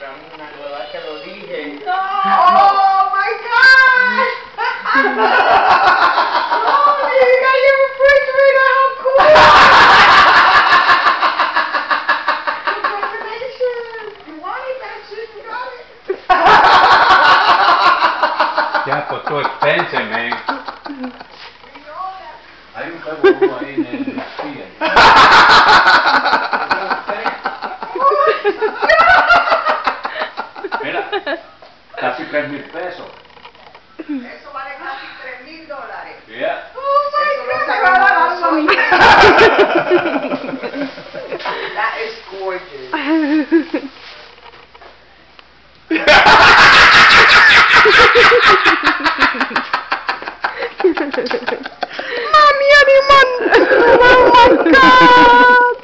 Oh my gosh! Oh, you got your refrigerator, how cool! Congratulations! You want it, that shit, you got it? Yeah, but too expensive, man. Hay un juego ahí en el espía. Mira, casi 3,000 pesos. Eso vale casi $3,000. Yeah. Oh my God! That is gorgeous. Mommy, animal! Oh my God!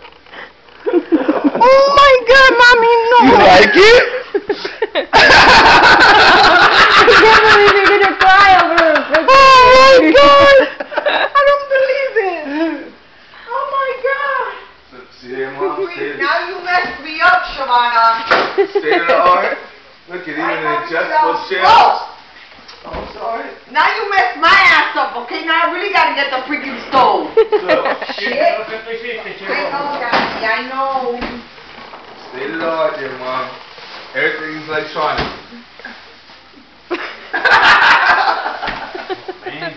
Oh my God, Mommy, no! You like it? I can't believe you're gonna cry over this. Oh my God! I don't believe it. Oh my God! See there, Mom? Now you messed me up, Shavana. State of the art. Look at even an adjustable shelf. Oh! Oh, I'm sorry. Now you messed my ass up, okay? Now I really gotta get the freaking stove. Shit. I know, Daddy, I know. State of the art there, Mom. Everything's electronic. Man.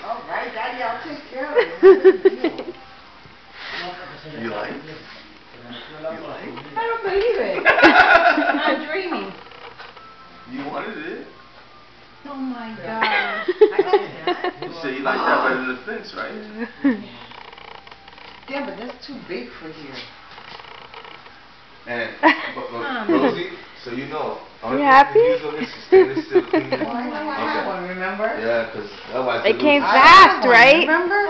Alright, Daddy, I'll take care of it. You like it? I don't believe it. I'm not dreaming. You wanted it? Oh my God. I like that. You say you like that better than the fence, right? Yeah, but that's too big for here. And, but Rosie, so you know. You happy? Use on this stainless steel cleaner. Oh, I know I had one, remember? Yeah, because otherwise It came I fast, had one, right? Remember?